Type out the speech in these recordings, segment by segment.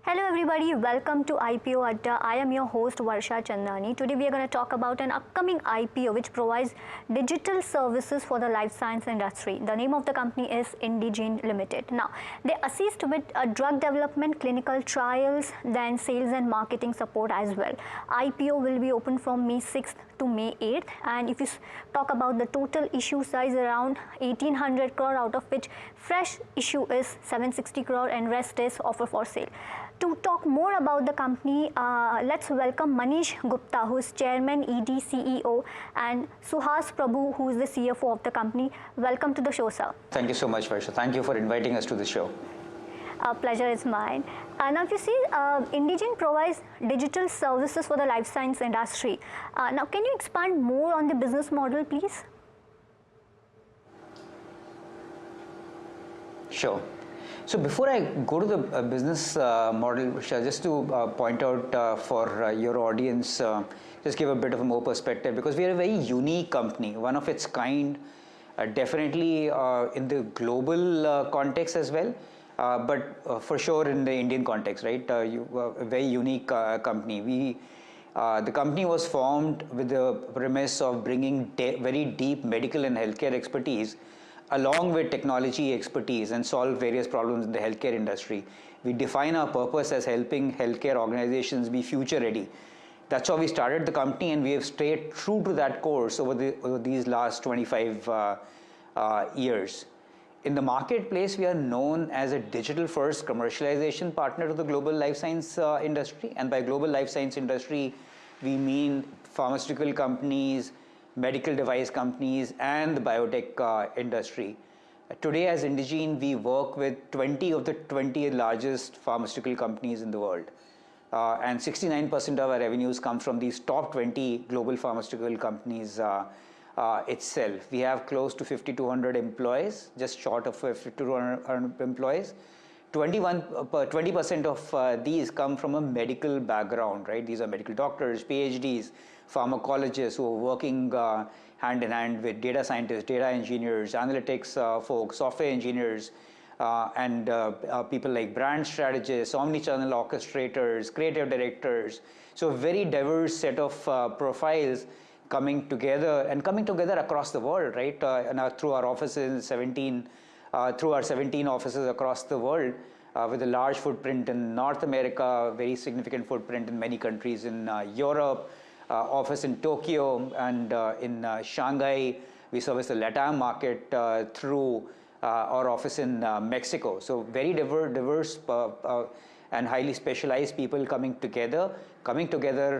Hello everybody, welcome to IPO Adda. I am your host Varsha Chandani. Today we are going to talk about an upcoming IPO which provides digital services for the life science industry. The name of the company is Indegene Limited. Now, they assist with drug development, clinical trials, then sales and marketing support as well. IPO will be open from May 6th to May 8th, and if you talk about the total issue size, around 1800 crore, out of which fresh issue is 760 crore and rest is offer for sale. To talk more about the company, let's welcome Manish Gupta, who is Chairman, ED, CEO, and Suhas Prabhu, who is the CFO of the company. Welcome to the show, sir. Thank you so much, Varsha. Thank you for inviting us to the show. Pleasure is mine. Now, if you see, Indegene provides digital services for the life science industry. Now, can you expand more on the business model, please? Sure. So before I go to the business model, Varsha, just to point out for your audience, just give a bit of a more perspective, because we are a very unique company, one of its kind, definitely in the global context as well. But for sure in the Indian context, right? You are a very unique company. The company was formed with the premise of bringing very deep medical and healthcare expertise along with technology expertise and solve various problems in the healthcare industry. We define our purpose as helping healthcare organizations be future ready. That's how we started the company, and we have stayed true to that course over these last 25 years. In the marketplace, we are known as a digital-first commercialization partner to the global life science industry. And by global life science industry, we mean pharmaceutical companies, medical device companies, and the biotech industry. Today, as Indegene, we work with 20 of the 20 largest pharmaceutical companies in the world. And 69% of our revenues come from these top 20 global pharmaceutical companies itself. We have close to 5,200 employees, just short of 5,200 employees. 20% of these come from a medical background, right? These are medical doctors, PhDs, pharmacologists who are working hand in hand with data scientists, data engineers, analytics folks, software engineers, and people like brand strategists, omnichannel orchestrators, creative directors. So a very diverse set of profiles coming together across the world, right? Through our offices, through our 17 offices across the world, with a large footprint in North America, very significant footprint in many countries in Europe, office in Tokyo and in Shanghai. We service the LATAM market through our office in Mexico. So very diverse and highly specialized people coming together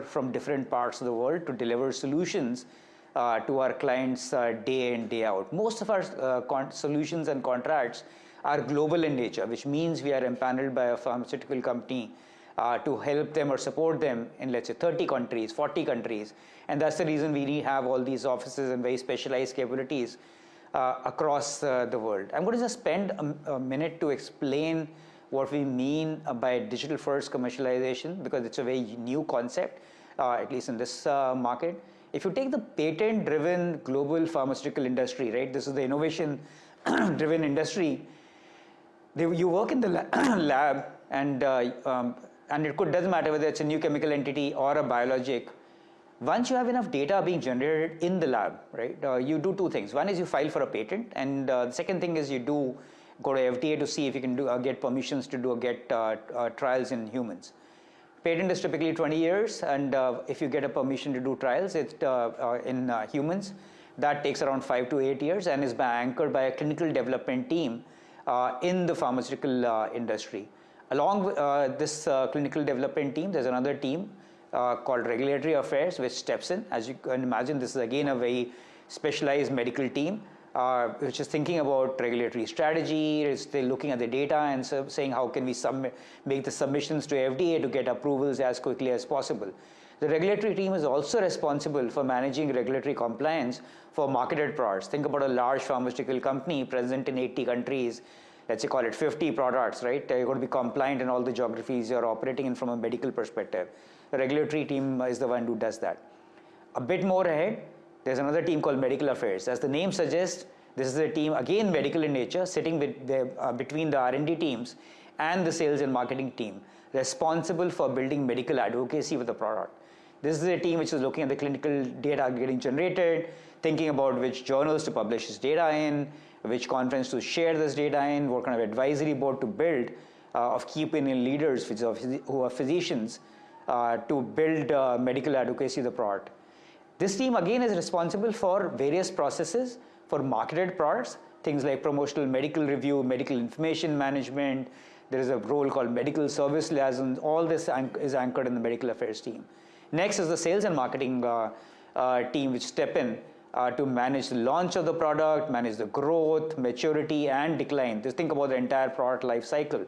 from different parts of the world to deliver solutions to our clients day in, day out. Most of our solutions and contracts are global in nature, which means we are empaneled by a pharmaceutical company to help them or support them in, let's say, 30 countries, 40 countries. And that's the reason we have all these offices and very specialized capabilities across the world. I'm going to just spend a minute to explain what we mean by digital-first commercialization, because it's a very new concept, at least in this market. If you take the patent-driven global pharmaceutical industry, right, this is the innovation-driven industry. You work in the lab, and doesn't matter whether it's a new chemical entity or a biologic. Once you have enough data being generated in the lab, right, you do two things. One is you file for a patent, and the second thing is you go to FDA to see if you can get permissions to get trials in humans. Patent is typically 20 years, and if you get a permission to do trials in humans, that takes around 5 to 8 years and is anchored by a clinical development team in the pharmaceutical industry. Along with this clinical development team, there's another team called Regulatory Affairs, which steps in. As you can imagine, this is again a very specialized medical team, which is thinking about regulatory strategy. They're looking at the data and saying how can we make the submissions to FDA to get approvals as quickly as possible. The regulatory team is also responsible for managing regulatory compliance for marketed products. Think about a large pharmaceutical company present in 80 countries. Let's say call it 50 products, right? You're going to be compliant in all the geographies you're operating in from a medical perspective. The regulatory team is the one who does that. A bit more ahead, there's another team called Medical Affairs. As the name suggests, this is a team, again medical in nature, sitting between the R&D teams and the sales and marketing team responsible for building medical advocacy for the product. This is a team which is looking at the clinical data getting generated, thinking about which journals to publish this data in, which conference to share this data in, what kind of advisory board to build of key opinion leaders who are physicians to build medical advocacy of the product. This team again is responsible for various processes for marketed products, things like promotional medical review, medical information management. There is a role called medical service liaison. All this is anchored in the medical affairs team. Next is the sales and marketing team, which step in to manage the launch of the product, manage the growth, maturity, and decline. Just think about the entire product life cycle.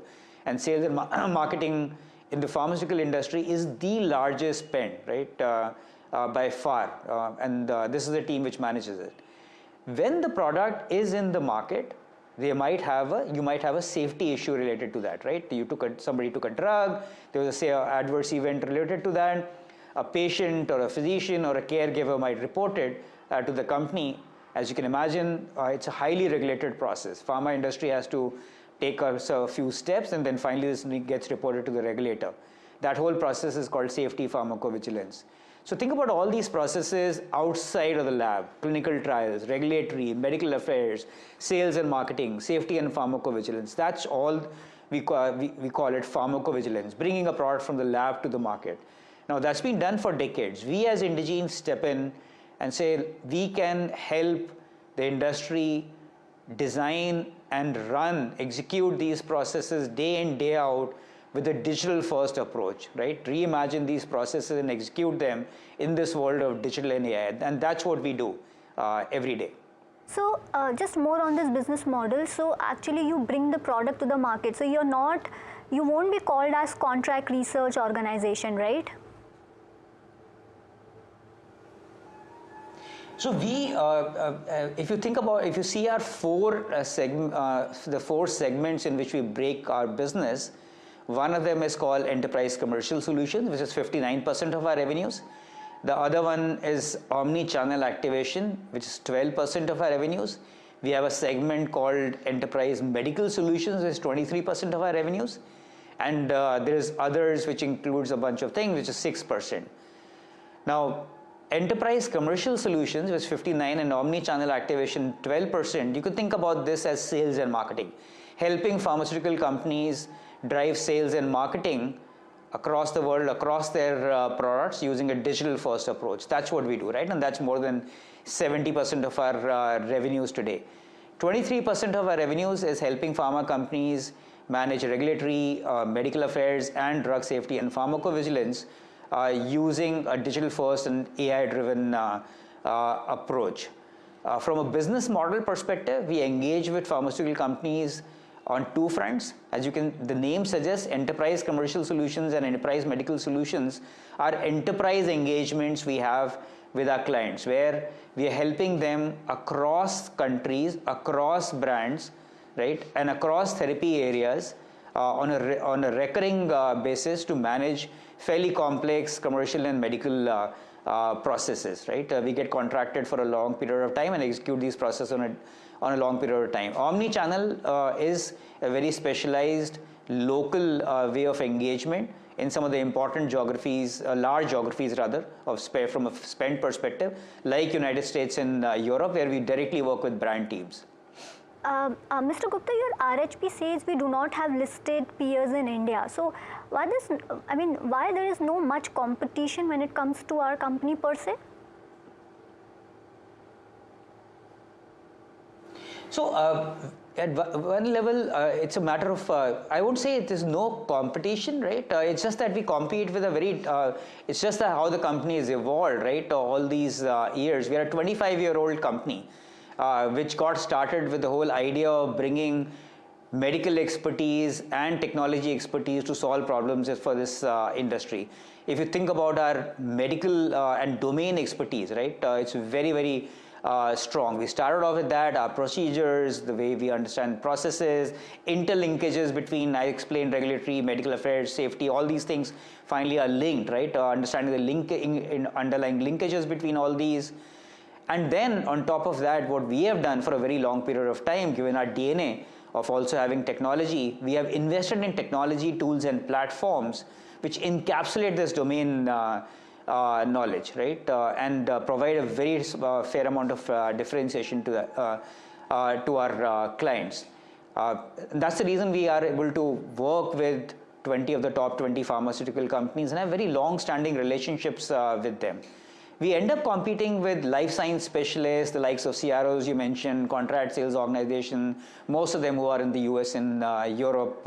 And sales and marketing in the pharmaceutical industry is the largest spend, right, by far. And this is the team which manages it. When the product is in the market, you might have a safety issue related to that, right? Somebody took a drug, there was an adverse event related to that. A patient or a physician or a caregiver might report it to the company. As you can imagine, it's a highly regulated process. Pharma industry has to take a few steps, and then finally this gets reported to the regulator. That whole process is called safety pharmacovigilance. So think about all these processes outside of the lab: clinical trials, regulatory, medical affairs, sales and marketing, safety and pharmacovigilance. That's all we call it pharmacovigilance, bringing a product from the lab to the market. Now that's been done for decades. We as Indegene step in and say we can help the industry design and execute these processes day in, day out with a digital first approach, right? Reimagine these processes and execute them in this world of digital and AI. And that's what we do every day. So just more on this business model. So actually you bring the product to the market. So you won't be called as contract research organization, right? So we, if you see our the four segments in which we break our business, one of them is called Enterprise Commercial Solutions, which is 59% of our revenues. The other one is Omni-Channel Activation, which is 12% of our revenues. We have a segment called Enterprise Medical Solutions, which is 23% of our revenues. And there's others, which includes a bunch of things, which is 6%. Now, Enterprise Commercial Solutions, which is 59%, and Omni-Channel Activation 12%, you could think about this as sales and marketing, helping pharmaceutical companies drive sales and marketing across the world, across their products using a digital first approach. That's what we do, right? And that's more than 70% of our revenues today. 23% of our revenues is helping pharma companies manage regulatory, medical affairs, and drug safety and pharmacovigilance using a digital first and AI driven approach. From a business model perspective, we engage with pharmaceutical companies on two fronts. As the name suggests, Enterprise Commercial Solutions and Enterprise Medical Solutions are enterprise engagements we have with our clients, where we are helping them across countries, across brands, right, and across therapy areas on a recurring basis to manage fairly complex commercial and medical processes, right? We get contracted for a long period of time and execute these processes on a long period of time. Omni-channel is a very specialized local way of engagement in some of the important geographies, large geographies rather, from a spend perspective, like United States and Europe, where we directly work with brand teams. Mr. Gupta, your RHP says we do not have listed peers in India. So why there is no much competition when it comes to our company per se? So at one level, it's a matter of, I won't say it is no competition, right? It's just that we compete with it's just how the company has evolved, right? All these years. We are a 25-year-old company, which got started with the whole idea of bringing medical expertise and technology expertise to solve problems for this industry. If you think about our medical and domain expertise, right, it's very, very strong. We started off with that, our procedures, the way we understand processes, interlinkages between, I explained, regulatory, medical affairs, safety, all these things finally are linked, right? Understanding the underlying linkages between all these. And then on top of that, what we have done for a very long period of time, given our DNA of also having technology, we have invested in technology tools and platforms which encapsulate this domain knowledge, right, and provide a very fair amount of differentiation to our clients. That's the reason we are able to work with 20 of the top 20 pharmaceutical companies and have very long-standing relationships with them. We end up competing with life science specialists, the likes of CROs you mentioned, contract sales organization, most of them who are in the US and Europe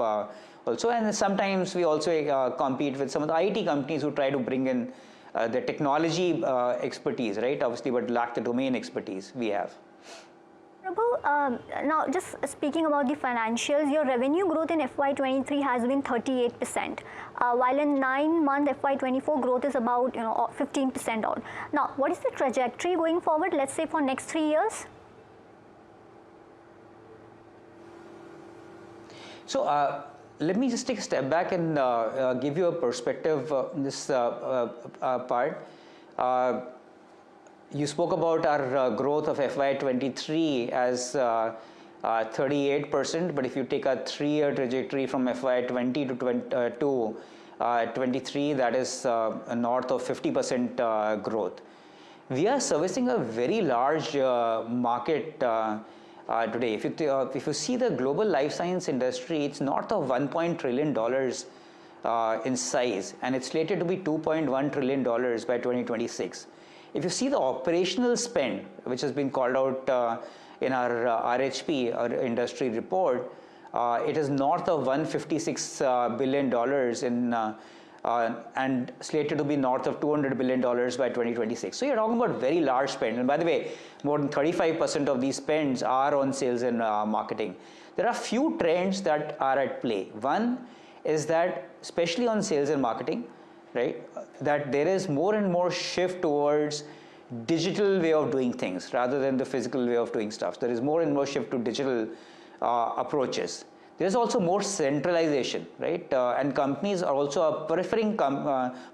also. And sometimes we also compete with some of the IT companies who try to bring in the technology expertise, right? Obviously, but lack the domain expertise we have. Prabhu, now just speaking about the financials, your revenue growth in FY23 has been 38%, while in 9-month FY24 growth is about 15% odd. Now, what is the trajectory going forward, let's say for next 3 years? So let me just take a step back and give you a perspective in this part. You spoke about our growth of FY23 as 38%, but if you take a 3-year trajectory from FY20 to 23, that is north of 50% growth. We are servicing a very large market today. If you see the global life science industry, it's north of $1 trillion in size, and it's slated to be $2.1 trillion by 2026. If you see the operational spend, which has been called out in our RHP, our industry report, it is north of $156 billion and slated to be north of $200 billion by 2026. So you're talking about very large spend. And by the way, more than 35% of these spends are on sales and marketing. There are few trends that are at play. One is that, especially on sales and marketing, right, that there is more and more shift towards digital way of doing things rather than the physical way of doing stuff. There is more and more shift to digital approaches. There is also more centralization, right? And companies are also preferring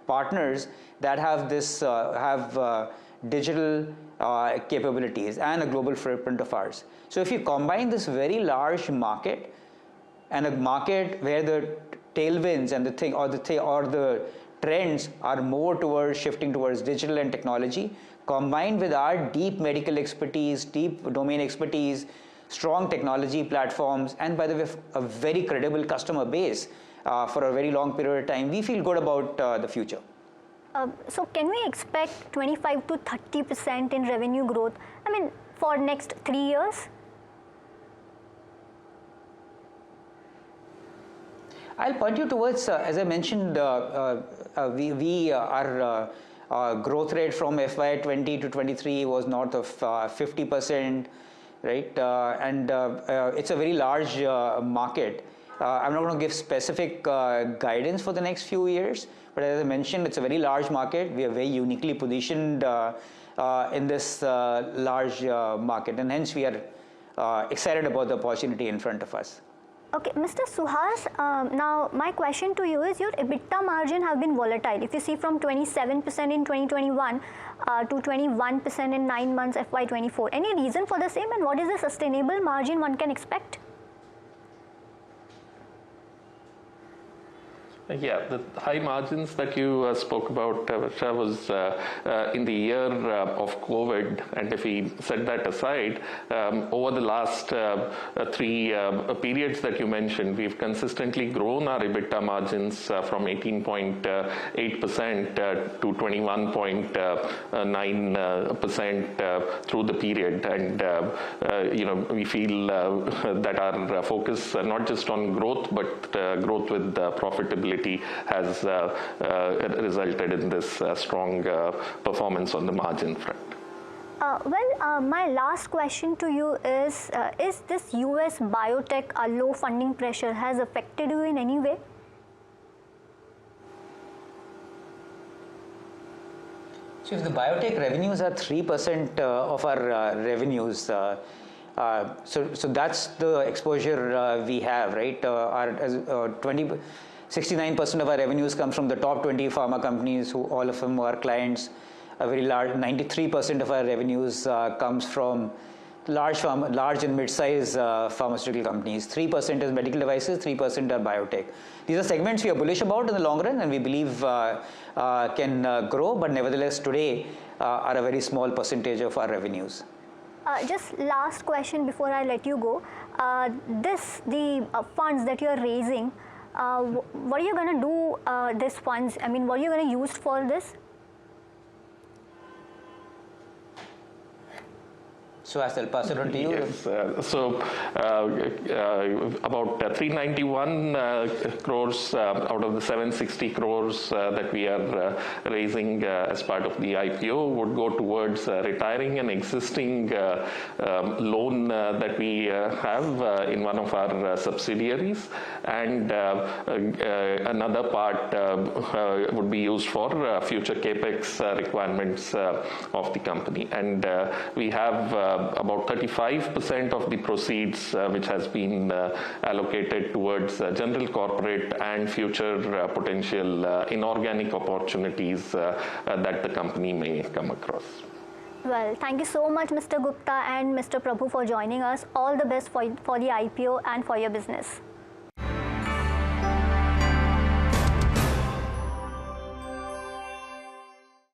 partners that have this digital capabilities and a global footprint of ours. So if you combine this very large market and a market where the tailwinds and the trends are more towards shifting towards digital and technology, combined with our deep medical expertise, deep domain expertise, strong technology platforms, and by the way, a very credible customer base for a very long period of time, we feel good about the future. So can we expect 25 to 30% in revenue growth, I mean, for next 3 years? I'll point you towards, as I mentioned, our growth rate from FY20 to 23 was north of 50%, right? And it's a very large market. I'm not going to give specific guidance for the next few years, but as I mentioned, it's a very large market. We are very uniquely positioned in this large market, and hence we are excited about the opportunity in front of us. Okay, Mr. Suhas, now my question to you is, your EBITDA margin have been volatile. If you see from 27% in 2021 to 21% in 9 months FY24, any reason for the same, and what is the sustainable margin one can expect? Yeah, the high margins that you spoke about, Varsha, was in the year of COVID, and if we set that aside, over the last 3 periods that you mentioned, we've consistently grown our EBITDA margins from 18.8% to 21.9% through the period, and we feel that our focus not just on growth but growth with profitability has resulted in this strong performance on the margin front. My last question to you is this US biotech low funding pressure has affected you in any way? So if the biotech revenues are 3% of our revenues, so that's the exposure we have, right? 69% of our revenues come from the top 20 pharma companies, who all of them are clients. A very large 93% of our revenues comes from large and mid-size pharmaceutical companies. 3% is medical devices, 3% are biotech. These are segments we are bullish about in the long run and we believe can grow, but nevertheless today are a very small percentage of our revenues. Just last question before I let you go. The funds that you are raising, what are you going to do these funds? I mean, what are you going to use for this? So I'll pass it on to you. Yes, about 391 crores out of the 760 crores that we are raising as part of the IPO would go towards retiring an existing loan that we have in one of our subsidiaries, and another part would be used for future capex requirements of the company. And we have about 35% of the proceeds which has been allocated towards general corporate and future potential inorganic opportunities that the company may come across. Well, thank you so much, Mr. Gupta and Mr. Prabhu, for joining us. All the best for the IPO and for your business.